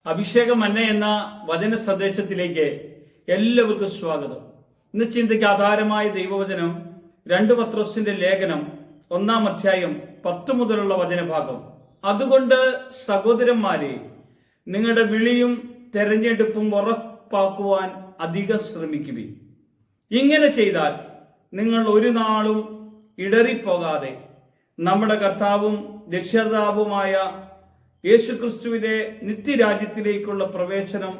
അഭിഷേകം മന്ന എന്ന വചന സന്ദേശത്തിലേക്ക് എല്ലാവർക്കും സ്വാഗതം. ഇന്ന് ചിന്തയ്ക്ക് ആധാരമായ ദൈവവചനം 2 പത്രോസിന്റെ ലേഖനം 1-ാം അധ്യായം 10 മുതലുള്ള വചനഭാഗം. അതുകൊണ്ട് സഹോദരന്മാരെ, നിങ്ങളുടെ വിളിയും തെരഞ്ഞെടുപ്പും ഉറപ്പാക്കുവാൻ അധികം ശ്രമിക്കുവിൻ. ഇങ്ങനെ ചെയ്താൽ നിങ്ങൾ ഒരു നാളും ഇടറിപ്പോകാതെ നമ്മുടെ കർത്താവും രക്ഷിതാവുമായ യേശുക്രിസ്തുവിന്റെ നിത്യരാജ്യത്തിലേക്കുള്ള പ്രവേശനം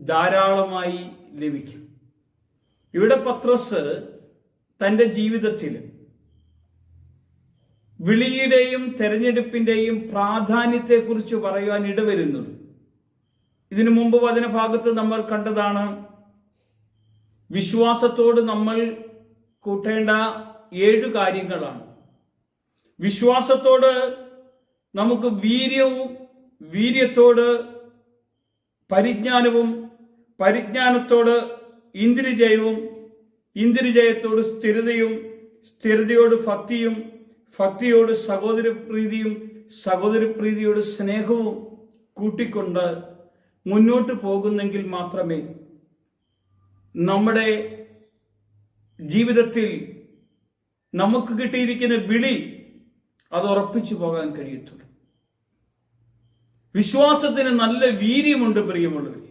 ധാരാളമായി ലഭിക്കും. ഇവിടെ പത്രോസ് തൻ്റെ ജീവിതത്തിൽ വിളിയുടെയും തെരഞ്ഞെടുപ്പിന്റെയും പ്രാധാന്യത്തെക്കുറിച്ച് പറയുവാൻ ഇടവരുന്നുണ്ട്. ഇതിനു മുമ്പ് വചനഭാഗത്ത് നമ്മൾ കണ്ടതാണ് വിശ്വാസത്തോട് നമ്മൾ കൂട്ടേണ്ട 7 കാര്യങ്ങളാണ്. വിശ്വാസത്തോട് നമുക്ക് വീര്യവും, വീര്യത്തോട് പരിജ്ഞാനവും, പരിജ്ഞാനത്തോട് ഇന്ദ്രിയജയവും, ഇന്ദ്രിയജയത്തോട് സ്ഥിരതയും, സ്ഥിരതയോട് ഭക്തിയും, ഭക്തിയോട് സഹോദരപ്രീതിയും, സഹോദരപ്രീതിയോട് സ്നേഹവും കൂട്ടിക്കൊണ്ട് മുന്നോട്ട് പോകുന്നെങ്കിൽ മാത്രമേ നമ്മുടെ ജീവിതത്തിൽ നമുക്ക് കിട്ടിയിരിക്കുന്ന വിളി അത് ഉറപ്പിച്ചു പോകാൻ കഴിയത്തുള്ളൂ. വിശ്വാസത്തിന് നല്ല വീര്യമുണ്ട് പ്രിയമുള്ളവരെ.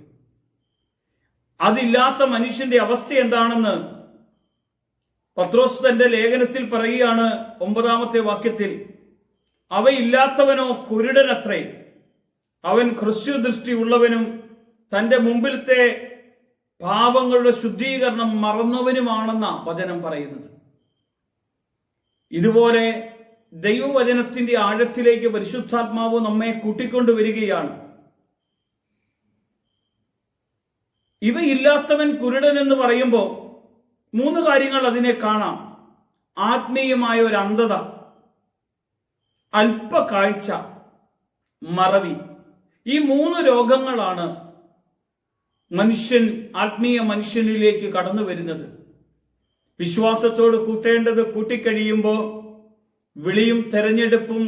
അതില്ലാത്ത മനുഷ്യന്റെ അവസ്ഥ എന്താണെന്ന് പത്രോസ് തന്റെ ലേഖനത്തിൽ പറയുകയാണ്. 9-ാമത്തെ വാക്യത്തിൽ, അവയില്ലാത്തവനോ കുരുടനത്രേ, അവൻ ഹ്രസ്വദൃഷ്ടി ഉള്ളവനും തന്റെ മുമ്പിലത്തെ പാപങ്ങളുടെ ശുദ്ധീകരണം മറന്നവനുമാണെന്ന വചനം പറയുന്നത്. ഇതുപോലെ ദൈവവചനത്തിന്റെ ആഴത്തിലേക്ക് പരിശുദ്ധാത്മാവ് നമ്മെ കൂട്ടിക്കൊണ്ടുവരികയാണ്. ഇവയില്ലാത്തവൻ കുരുടൻ എന്ന് പറയുമ്പോൾ 3 കാര്യങ്ങൾ അതിനെ കാണാം. ആത്മീയമായ ഒരു അന്ധത, അല്പകാഴ്ച, മറവി. ഈ 3 രോഗങ്ങളാണ് ആത്മീയ മനുഷ്യനിലേക്ക് കടന്നു വരുന്നത്. വിശ്വാസത്തോട് കൂട്ടേണ്ടത് കൂട്ടിക്കഴിയുമ്പോൾ വിളിയും തെരഞ്ഞെടുപ്പും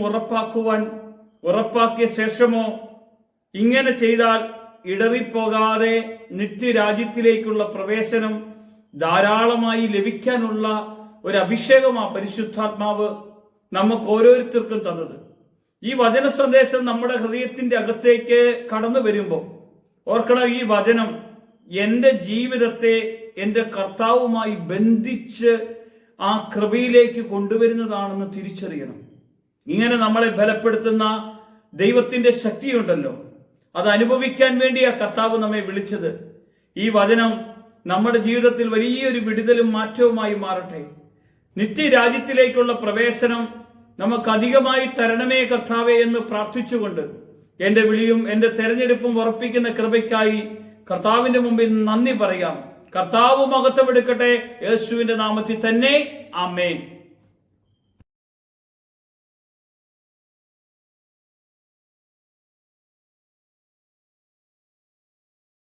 ഉറപ്പാക്കിയ ശേഷമോ ഇങ്ങനെ ചെയ്താൽ ഇടറിപ്പോകാതെ നിത്യരാജ്യത്തിലേക്കുള്ള പ്രവേശനം ധാരാളമായി ലഭിക്കാനുള്ള ഒരു അഭിഷേകമാ പരിശുദ്ധാത്മാവ് നമുക്ക് ഓരോരുത്തർക്കും തന്നത്. ഈ വചന സന്ദേശം നമ്മുടെ ഹൃദയത്തിന്റെ അകത്തേക്ക് കടന്നു വരുമ്പോൾ ഓർക്കണം, ഈ വചനം എൻ്റെ ജീവിതത്തെ എൻ്റെ കർത്താവുമായി ബന്ധിച്ച് ആ കൃപയിലേക്ക് കൊണ്ടുവരുന്നതാണെന്ന് തിരിച്ചറിയണം. ഇങ്ങനെ നമ്മളെ ബലപ്പെടുത്തുന്ന ദൈവത്തിന്റെ ശക്തിയുണ്ടല്ലോ, അത് അനുഭവിക്കാൻ വേണ്ടിയാ കർത്താവ് നമ്മെ വിളിച്ചത്. ഈ വചനം നമ്മുടെ ജീവിതത്തിൽ വലിയൊരു വിടുതലും മാറ്റവുമായി മാറട്ടെ. നിത്യരാജ്യത്തിലേക്കുള്ള പ്രവേശനം നമുക്ക് അധികമായി തരണമേ കർത്താവേ എന്ന് പ്രാർത്ഥിച്ചുകൊണ്ട് എൻ്റെ വിളിയും എൻ്റെ തെരഞ്ഞെടുപ്പും ഉറപ്പിക്കുന്ന കൃപയ്ക്കായി കർത്താവിന്റെ മുമ്പിൽ നന്ദി പറയാം. കർത്താവ് മഹത്വം എടുക്കട്ടെ. യേശുവിന്റെ നാമത്തിൽ തന്നെ ആമേൻ.